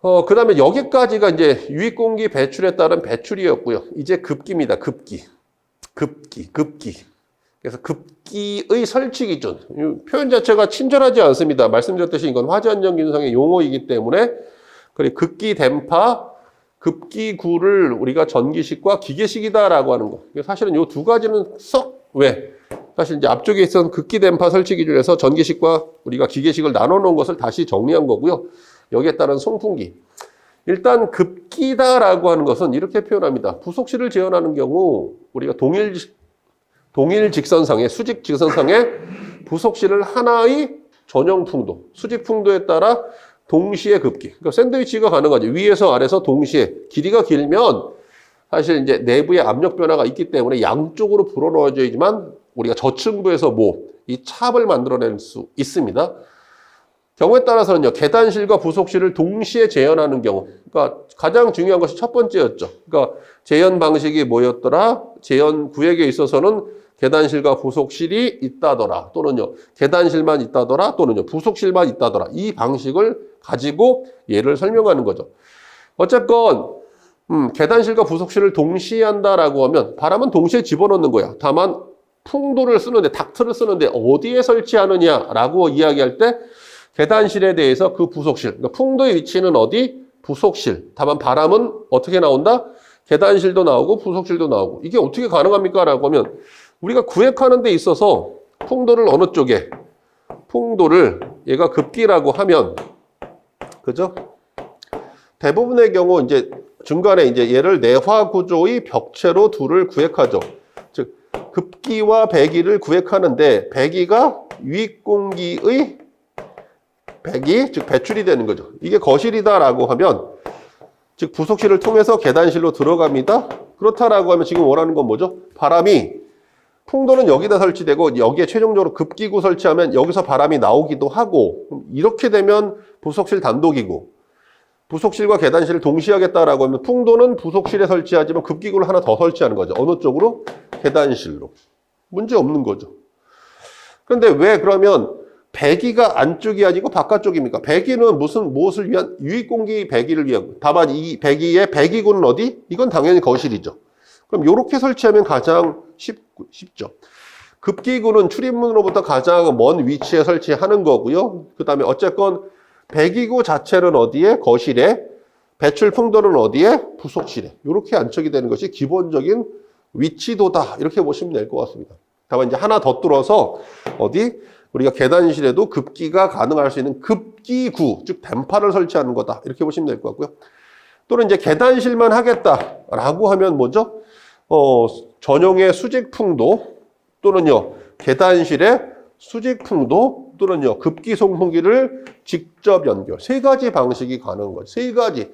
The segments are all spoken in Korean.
그 다음에 여기까지가 이제 유입공기 배출에 따른 배출이었고요. 이제 급기입니다. 급기. 그래서 급기의 설치 기준. 이 표현 자체가 친절하지 않습니다. 말씀드렸듯이 이건 화재 안전 기준상의 용어이기 때문에 그리고 급기 댐파, 급기구를 우리가 전기식과 기계식이다라고 하는 거. 사실은 이 두 가지는 왜? 사실 이제 앞쪽에 있던 급기 댐파 설치 기준에서 전기식과 우리가 기계식을 나눠 놓은 것을 다시 정리한 거고요. 여기에 따른 송풍기. 일단 급기다라고 하는 것은 이렇게 표현합니다. 부속실을 재현하는 경우 우리가 동일 직선상에 수직 직선상에 부속실을 하나의 전용 풍도, 수직 풍도에 따라 동시에 급기. 그러니까 샌드위치가 가능하죠. 위에서 아래서 동시에 길이가 길면 사실 이제 내부에 압력 변화가 있기 때문에 양쪽으로 불어넣어져야지만 우리가 저층부에서 이 찹을 만들어낼 수 있습니다. 경우에 따라서는요, 계단실과 부속실을 동시에 재현하는 경우. 그러니까 가장 중요한 것이 첫 번째였죠. 그러니까 재현 방식이 뭐였더라? 재현 구획에 있어서는 계단실과 부속실이 있다더라. 또는요, 계단실만 있다더라. 또는요, 부속실만 있다더라. 이 방식을 가지고 예를 설명하는 거죠. 어쨌건 계단실과 부속실을 동시에 한다라고 하면 바람은 동시에 집어넣는 거야. 다만 풍도를 쓰는데, 닥트를 쓰는데 어디에 설치하느냐라고 이야기할 때 계단실에 대해서 그 부속실, 그러니까 풍도의 위치는 어디? 부속실. 다만 바람은 어떻게 나온다? 계단실도 나오고 부속실도 나오고. 이게 어떻게 가능합니까? 라고 하면 우리가 구획하는 데 있어서 풍도를 어느 쪽에? 풍도를 얘가 급기라고 하면, 그죠? 대부분의 경우 이제 중간에 이제 얘를 내화 구조의 벽체로 둘을 구획하죠. 즉, 급기와 배기를 구획하는데 배기가 유입공기의 배기, 즉 배출이 되는 거죠. 이게 거실이다라고 하면, 즉 부속실을 통해서 계단실로 들어갑니다. 그렇다라고 하면 지금 원하는 건 뭐죠? 바람이 풍도는 여기다 설치되고 여기에 최종적으로 급기구 설치하면 여기서 바람이 나오기도 하고, 이렇게 되면 부속실 단독이고, 부속실과 계단실을 동시에 하겠다라고 하면 풍도는 부속실에 설치하지만 급기구를 하나 더 설치하는 거죠. 어느 쪽으로? 계단실로. 문제 없는 거죠. 그런데 왜 그러면 배기가 안쪽이 아니고 바깥쪽입니까? 배기는 무엇을 위한? 유입공기 배기를 위한. 다만 이 배기의 배기구는 어디? 이건 당연히 거실이죠. 그럼 이렇게 설치하면 가장 쉽죠. 급기구는 출입문으로부터 가장 먼 위치에 설치하는 거고요. 그 다음에 어쨌건 배기구 자체는 어디에? 거실에. 배출 풍도는 어디에? 부속실에. 이렇게 안착이 되는 것이 기본적인 위치도다. 이렇게 보시면 될 것 같습니다. 다만 이제 하나 더 뚫어서 어디? 우리가 계단실에도 급기가 가능할 수 있는 급기구, 즉 댐파를 설치하는 거다. 이렇게 보시면 될 것 같고요. 또는 이제 계단실만 하겠다라고 하면 뭐죠? 전용의 수직풍도 또는요, 계단실의 수직풍도 또는요, 급기 송풍기를 직접 연결. 세 가지 방식이 가능한 거죠. 세 가지.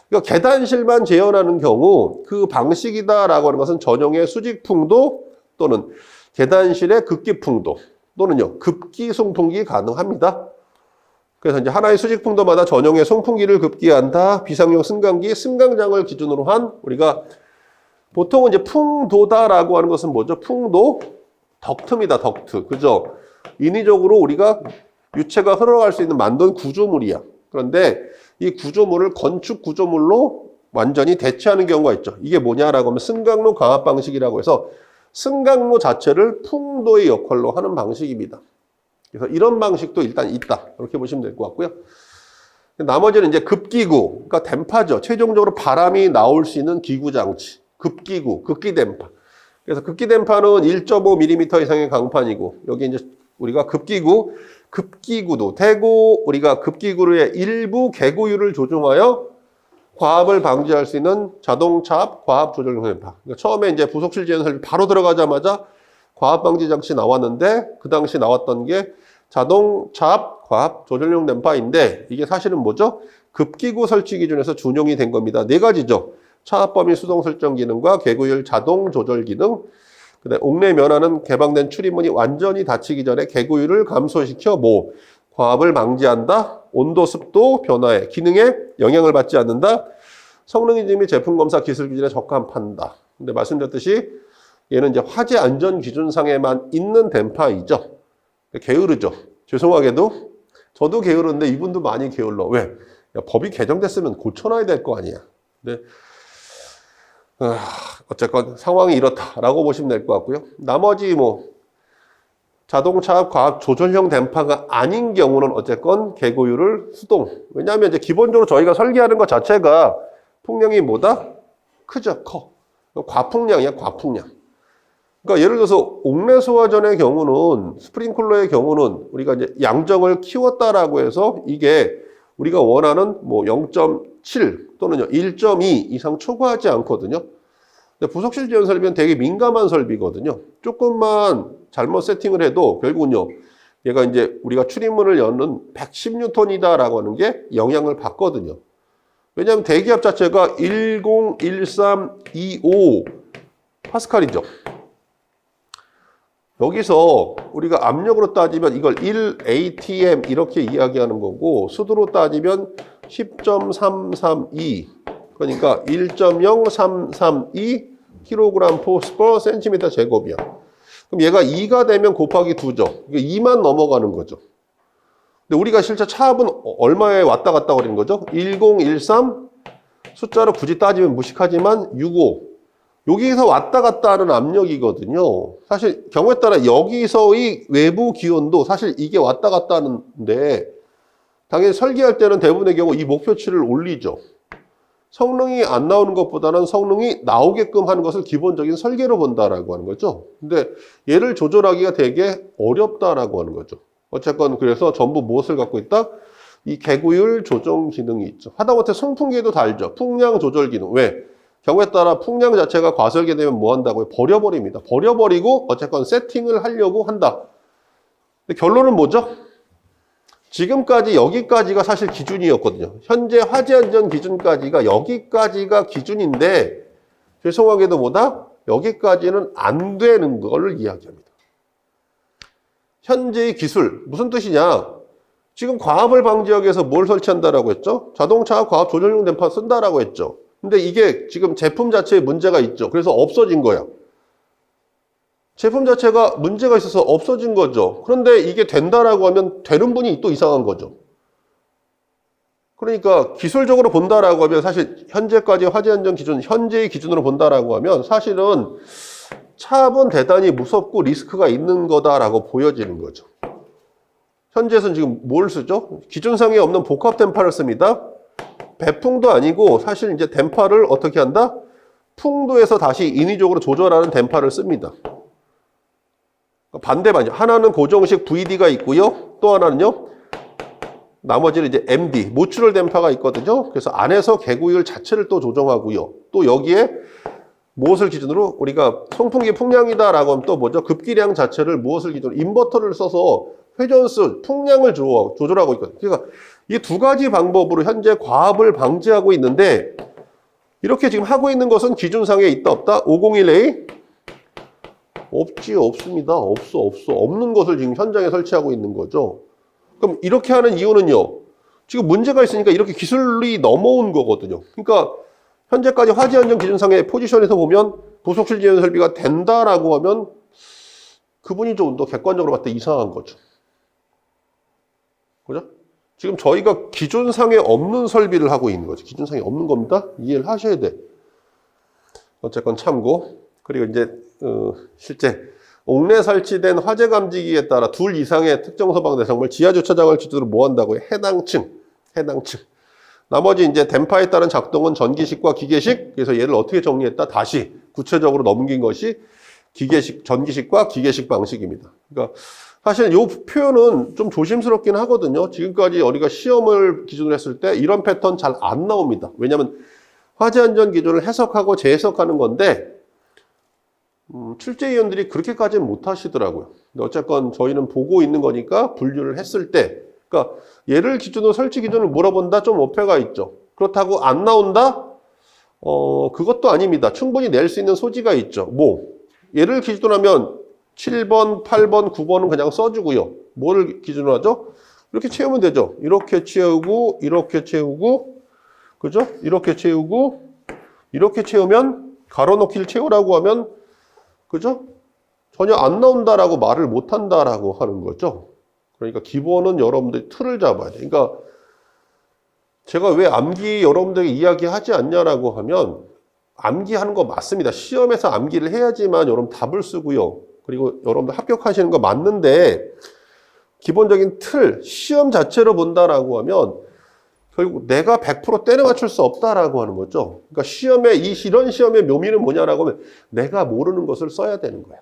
그러니까 계단실만 재현하는 경우 그 방식이다라고 하는 것은 전용의 수직풍도 또는 계단실의 급기풍도 또는요, 급기 송풍기 가능합니다. 그래서 이제 하나의 수직풍도마다 전용의 송풍기를 급기한다. 비상용 승강기, 승강장을 기준으로 한 우리가 보통은 이제 풍도다라고 하는 것은 뭐죠? 풍도, 덕트입니다. 덕트. 그죠? 인위적으로 우리가 유체가 흘러갈 수 있는 만든 구조물이야. 그런데 이 구조물을 건축 구조물로 완전히 대체하는 경우가 있죠. 이게 뭐냐라고 하면 승강로 강압 방식이라고 해서 승강로 자체를 풍도의 역할로 하는 방식입니다. 그래서 이런 방식도 일단 있다. 이렇게 보시면 될 것 같고요. 나머지는 이제 급기구, 그러니까 댐파죠. 최종적으로 바람이 나올 수 있는 기구 장치. 급기구, 급기댐파. 그래서 급기댐파는 1.5mm 이상의 강판이고, 여기 이제 우리가 급기구도 대고 우리가 급기구의 일부 개구율을 조정하여 과압을 방지할 수 있는 자동차압 과압 조절용 댐파. 그러니까 처음에 이제 부속실 재현설 바로 들어가자마자 과압 방지 장치 나왔는데 그 당시 나왔던 게 자동차압 과압 조절용 댐파인데 이게 사실은 뭐죠? 급기구 설치 기준에서 준용이 된 겁니다. 네 가지죠. 차압 범위 수동 설정 기능과 개구율 자동 조절 기능. 그다음에 옥내 면하는 개방된 출입문이 완전히 닫히기 전에 개구율을 감소시켜 과압을 방지한다. 온도, 습도 변화에 기능에 영향을 받지 않는다. 성능 인증 및 제품 검사 기술 기준에 적합한다. 근데 말씀드렸듯이 얘는 이제 화재 안전 기준상에만 있는 댐파이죠. 게으르죠. 죄송하게도 저도 게으른데 이분도 많이 게을러. 왜? 야, 법이 개정됐으면 고쳐놔야 될 거 아니야. 근데 어쨌건 상황이 이렇다라고 보시면 될 것 같고요. 나머지 뭐 자동차 과학 조절형 댐퍼가 아닌 경우는 어쨌건 개고율을 수동. 왜냐하면 이제 기본적으로 저희가 설계하는 것 자체가 풍량이 뭐다? 크죠, 커. 과풍량이야, 과풍량. 그러니까 예를 들어서 옥내 소화전의 경우는 스프링클러의 경우는 우리가 이제 양정을 키웠다라고 해서 이게 우리가 원하는 뭐 0.7 또는 1.2 이상 초과하지 않거든요. 근데 부속실 지원 설비는 되게 민감한 설비거든요. 조금만 잘못 세팅을 해도 결국은요, 얘가 이제 우리가 출입문을 여는 110N이다라고 하는 게 영향을 받거든요. 왜냐하면 대기압 자체가 101325 파스칼이죠. 여기서 우리가 압력으로 따지면 이걸 1 ATM 이렇게 이야기하는 거고, 수도로 따지면 10.332 그러니까 1.0332 kg per cm 제곱이야. 그럼 얘가 2가 되면 곱하기 2죠. 이게 2만 넘어가는 거죠. 근데 우리가 실제 차압은 얼마에 왔다 갔다 거리는 거죠? 1013 숫자로 굳이 따지면 무식하지만 65. 여기서 왔다 갔다 하는 압력이거든요. 사실 경우에 따라 여기서의 외부 기온도 사실 이게 왔다 갔다 하는데 당연히 설계할 때는 대부분의 경우 이 목표치를 올리죠. 성능이 안 나오는 것보다는 성능이 나오게끔 하는 것을 기본적인 설계로 본다라고 하는 거죠. 근데 얘를 조절하기가 되게 어렵다라고 하는 거죠. 어쨌건 그래서 전부 무엇을 갖고 있다? 이 개구율 조정 기능이 있죠. 하다못해 송풍기에도 달죠. 풍량 조절 기능. 왜? 경우에 따라 풍량 자체가 과설계되면 뭐 한다고요? 버려버립니다. 버려버리고 어쨌건 세팅을 하려고 한다. 근데 결론은 뭐죠? 지금까지 여기까지가 사실 기준이었거든요. 현재 화재 안전 기준까지가 여기까지가 기준인데 죄송하게도 뭐다? 여기까지는 안 되는 걸 이야기합니다. 현재의 기술, 무슨 뜻이냐? 지금 과압을 방지하기 위해서 뭘 설치한다라고 했죠? 자동차 과압 조절용 댐퍼 쓴다라고 했죠. 근데 이게 지금 제품 자체에 문제가 있죠. 그래서 없어진 거야. 제품 자체가 문제가 있어서 없어진 거죠. 그런데 이게 된다라고 하면 되는 분이 또 이상한 거죠. 그러니까 기술적으로 본다라고 하면 사실 현재까지 화재 안전 기준, 현재의 기준으로 본다라고 하면 사실은 차압은 대단히 무섭고 리스크가 있는 거다라고 보여지는 거죠. 현재에서는 지금 뭘 쓰죠? 기준상에 없는 복합 댐퍼를 씁니다. 배풍도 아니고 사실 이제 댐퍼를 어떻게 한다? 풍도에서 다시 인위적으로 조절하는 댐퍼를 씁니다. 반대반이죠. 하나는 고정식 VD가 있고요. 또 하나는요. 나머지는 이제 MD, 모추럴 댐퍼가 있거든요. 그래서 안에서 개구율 자체를 또 조정하고요. 또 여기에 무엇을 기준으로 우리가 송풍기 풍량이다라고 하면 또 뭐죠? 급기량 자체를 무엇을 기준으로 인버터를 써서 회전수, 풍량을 조절하고 있거든요. 그러니까 이 두 가지 방법으로 현재 과압을 방지하고 있는데 이렇게 지금 하고 있는 것은 기준상에 있다 없다? 501A? 없지요. 없습니다. 없어. 없는 것을 지금 현장에 설치하고 있는 거죠. 그럼 이렇게 하는 이유는요. 지금 문제가 있으니까 이렇게 기술이 넘어온 거거든요. 그러니까 현재까지 화재 안전 기준상의 포지션에서 보면 부속실 지원 설비가 된다라고 하면 그분이 좀 더 객관적으로 봤을 때 이상한 거죠. 그죠? 지금 저희가 기준상에 없는 설비를 하고 있는 거죠. 기준상에 없는 겁니다. 이해를 하셔야 돼. 어쨌건 참고. 그리고 이제 실제 옥내 설치된 화재 감지기에 따라 둘 이상의 특정 소방 대상물 지하 주차장을 기준으로 뭐 한다고요? 해당 층. 나머지 이제 댐퍼에 따른 작동은 전기식과 기계식. 그래서 얘를 어떻게 정리했다? 다시 구체적으로 넘긴 것이 기계식, 전기식과 기계식 방식입니다. 그러니까 사실 이 표현은 좀 조심스럽긴 하거든요. 지금까지 우리가 시험을 기준으로 했을 때 이런 패턴 잘 안 나옵니다. 왜냐하면 화재 안전 기준을 해석하고 재해석하는 건데 출제위원들이 그렇게까지는 못 하시더라고요. 근데 어쨌건 저희는 보고 있는 거니까 분류를 했을 때, 그러니까 얘를 기준으로 설치 기준을 물어본다 좀 어폐가 있죠. 그렇다고 안 나온다? 그것도 아닙니다. 충분히 낼 수 있는 소지가 있죠. 뭐 얘를 기준으로 하면 7번, 8번, 9번은 그냥 써주고요. 뭐를 기준으로 하죠? 이렇게 채우면 되죠. 이렇게 채우고, 이렇게 채우고, 그죠? 이렇게 채우고, 이렇게 채우면 가로놓기를 채우라고 하면 그죠? 전혀 안 나온다라고 말을 못 한다라고 하는 거죠. 그러니까 기본은 여러분들이 틀을 잡아야 돼. 그러니까 제가 왜 암기 여러분들에게 이야기하지 않냐라고 하면 암기하는 거 맞습니다. 시험에서 암기를 해야지만 여러분 답을 쓰고요. 그리고 여러분들 합격하시는 거 맞는데 기본적인 틀, 시험 자체로 본다라고 하면 결국 내가 100% 때려 맞출 수 없다라고 하는 거죠. 그러니까 시험에 이런 시험의 묘미는 뭐냐라고 하면 내가 모르는 것을 써야 되는 거야.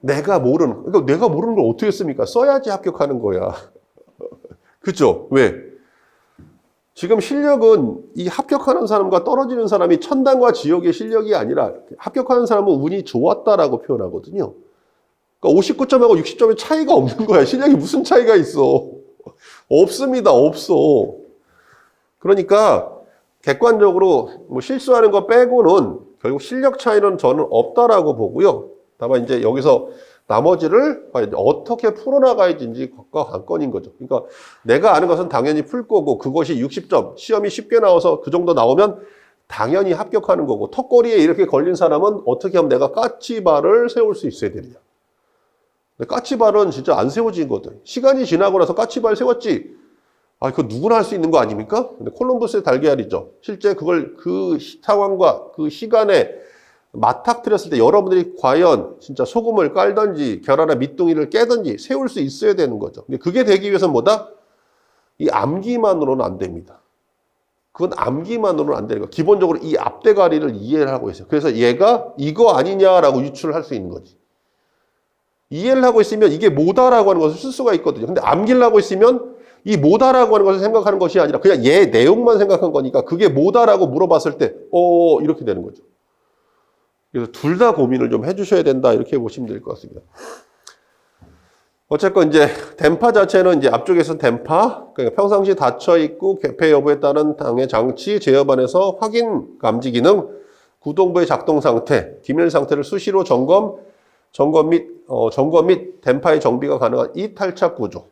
그러니까 내가 모르는 걸 어떻게 씁니까? 써야지 합격하는 거야. 그죠? 왜? 지금 실력은 이 합격하는 사람과 떨어지는 사람이 천당과 지옥의 실력이 아니라 합격하는 사람은 운이 좋았다라고 표현하거든요. 그러니까 59점하고 60점의 차이가 없는 거야. 실력이 무슨 차이가 있어? 없습니다. 없어. 그러니까 객관적으로 뭐 실수하는 거 빼고는 결국 실력 차이는 저는 없다라고 보고요. 다만 이제 여기서 나머지를 어떻게 풀어나가야지 과 관건인 거죠. 그러니까 내가 아는 것은 당연히 풀 거고 그것이 60점, 시험이 쉽게 나와서 그 정도 나오면 당연히 합격하는 거고 턱걸이에 이렇게 걸린 사람은 어떻게 하면 내가 까치발을 세울 수 있어야 되느냐. 까치발은 진짜 안 세워지거든. 시간이 지나고 나서 까치발 세웠지. 아, 그거 누구나 할 수 있는 거 아닙니까? 근데 콜럼버스의 달걀이죠. 실제 그걸 그 상황과 그 시간에 맞닥뜨렸을 때 여러분들이 과연 진짜 소금을 깔든지 계란이나 밑둥이를 깨든지 세울 수 있어야 되는 거죠. 근데 그게 되기 위해서는 뭐다? 이 암기만으로는 안 됩니다. 그건 암기만으로는 안 되는 거예요. 기본적으로 이 앞대가리를 이해를 하고 있어요. 그래서 얘가 이거 아니냐라고 유추를 할 수 있는 거지. 이해를 하고 있으면 이게 뭐다라고 하는 것을 쓸 수가 있거든요. 근데 암기를 하고 있으면 이 뭐다라고 하는 것을 생각하는 것이 아니라 그냥 얘 내용만 생각한 거니까 그게 뭐다라고 물어봤을 때 이렇게 되는 거죠. 그래서 둘 다 고민을 좀 해주셔야 된다 이렇게 보시면 될 것 같습니다. 어쨌건 이제 댐파 자체는 이제 앞쪽에서 댐파, 그러니까 평상시 닫혀 있고 개폐 여부에 따른 당해 장치 제어 안에서 확인 감지 기능, 구동부의 작동 상태, 기밀 상태를 수시로 점검 및 댐파의 정비가 가능한 이탈착 구조.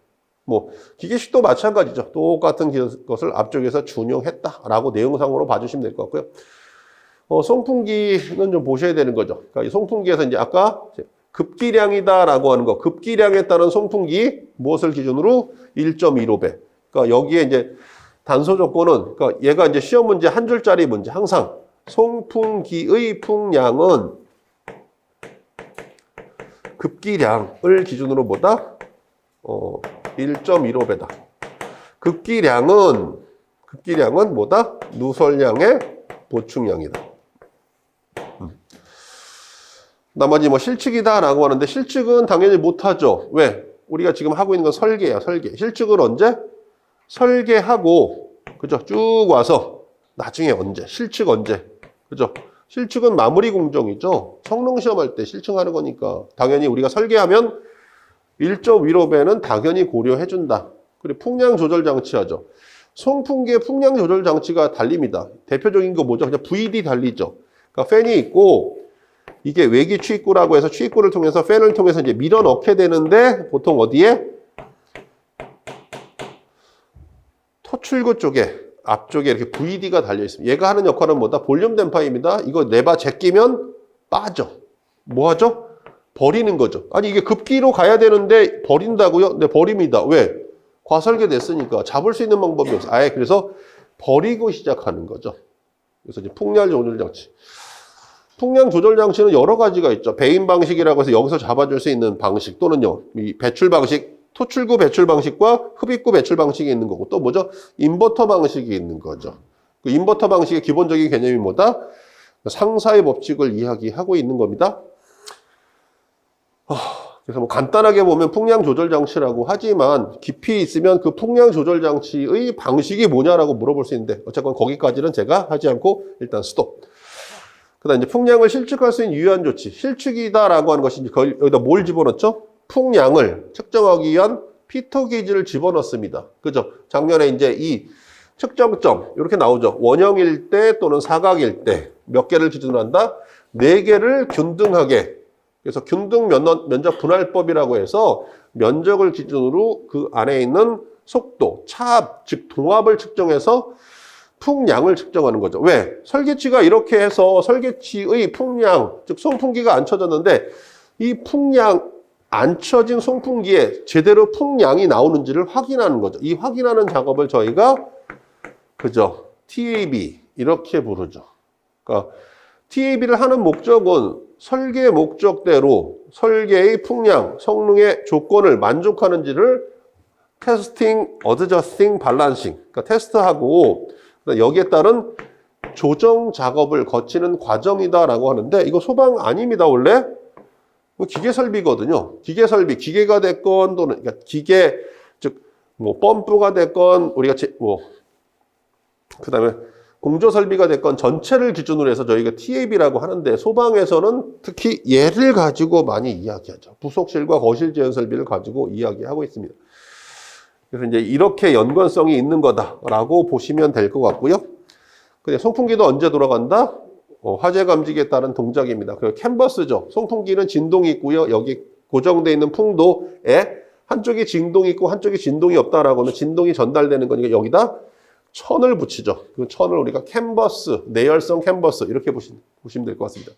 뭐 기계식도 마찬가지죠. 똑같은 것을 앞쪽에서 준용했다라고 내용상으로 봐주시면 될 것 같고요. 송풍기는 좀 보셔야 되는 거죠. 그러니까 이 송풍기에서 이제 아까 급기량이다라고 하는 거, 급기량에 따른 송풍기 무엇을 기준으로 1.15배. 그러니까 여기에 이제 단서 조건은, 그러니까 얘가 이제 시험 문제 한 줄짜리 문제 항상 송풍기의 풍량은 급기량을 기준으로 뭐다? 1.15배다. 급기량은 뭐다? 누설량의 보충량이다. 나머지 뭐 실측이다라고 하는데 실측은 당연히 못하죠. 왜? 우리가 지금 하고 있는 건 설계야, 설계. 실측은 언제? 설계하고, 그죠? 쭉 와서 나중에 언제? 실측 언제? 그죠? 실측은 마무리 공정이죠. 성능 시험할 때 실측하는 거니까 당연히 우리가 설계하면 1.15배는 당연히 고려해준다. 그리고 풍량 조절 장치 하죠. 송풍기의 풍량 조절 장치가 달립니다. 대표적인 거 뭐죠? 그냥 VD 달리죠. 그러니까 팬이 있고 이게 외기 추입구라고 해서 추입구를 통해서 팬을 통해서 이제 밀어 넣게 되는데 보통 어디에? 토출구 쪽에 앞쪽에 이렇게 VD가 달려 있습니다. 얘가 하는 역할은 뭐다? 볼륨 댐파입니다. 이거 레바 제끼면 빠져. 뭐 하죠? 버리는 거죠. 아니 이게 급기로 가야 되는데 버린다고요? 네, 버립니다. 왜? 과설계 됐으니까 잡을 수 있는 방법이 없어. 아예 그래서 버리고 시작하는 거죠. 그래서 이제 풍량 조절 장치. 풍량 조절 장치는 여러 가지가 있죠. 배인 방식이라고 해서 여기서 잡아줄 수 있는 방식 또는요, 이 배출 방식, 토출구 배출 방식과 흡입구 배출 방식이 있는 거고 또 뭐죠? 인버터 방식이 있는 거죠. 그 인버터 방식의 기본적인 개념이 뭐다? 상사의 법칙을 이야기하고 있는 겁니다. 그래서 뭐 간단하게 보면 풍량 조절 장치라고 하지만 깊이 있으면 그 풍량 조절 장치의 방식이 뭐냐라고 물어볼 수 있는데 어쨌건 거기까지는 제가 하지 않고 일단 스톱. 그다음 이제 풍량을 실측할 수 있는 유효한 조치. 실측이다라고 하는 것이 여기다 뭘 집어넣죠? 풍량을 측정하기 위한 피터 게이지를 집어넣습니다. 그죠? 작년에 이제 이 측정점 이렇게 나오죠. 원형일 때 또는 사각일 때 몇 개를 기준으로 한다? 4개를 균등하게. 그래서 균등 면적 분할법이라고 해서 면적을 기준으로 그 안에 있는 속도, 차압, 즉 동압을 측정해서 풍량을 측정하는 거죠. 왜? 설계치가 이렇게 해서 설계치의 풍량, 즉 송풍기가 안 쳐졌는데 이 풍량 앉혀진 송풍기에 제대로 풍량이 나오는지를 확인하는 거죠. 이 확인하는 작업을 저희가 그죠? TAB 이렇게 부르죠. 그러니까 TAB를 하는 목적은 설계 목적대로 설계의 풍량, 성능의 조건을 만족하는지를 테스팅, 어드저스팅, 밸런싱 그러니까 테스트하고 여기에 따른 조정 작업을 거치는 과정이다라고 하는데 이거 소방 아닙니다. 원래 기계 설비거든요. 기계 설비, 기계가 됐건 또는 그러니까 기계 즉 뭐 펌프가 됐건 우리가 그다음에 공조 설비가 됐건 전체를 기준으로 해서 저희가 TAB라고 하는데 소방에서는 특히 얘를 가지고 많이 이야기하죠. 부속실과 거실 제한 설비를 가지고 이야기하고 있습니다. 그래서 이제 이렇게 연관성이 있는 거다라고 보시면 될 것 같고요. 근데 송풍기도 언제 돌아간다? 화재 감지기에 따른 동작입니다. 그 캔버스죠. 송풍기는 진동이 있고요. 여기 고정되어 있는 풍도에 한쪽이 진동이 있고 한쪽이 진동이 없다라고 하면 진동이 전달되는 거니까 여기다 천을 붙이죠. 그 천을 우리가 캔버스, 내열성 캔버스 이렇게 보시면 될 것 같습니다.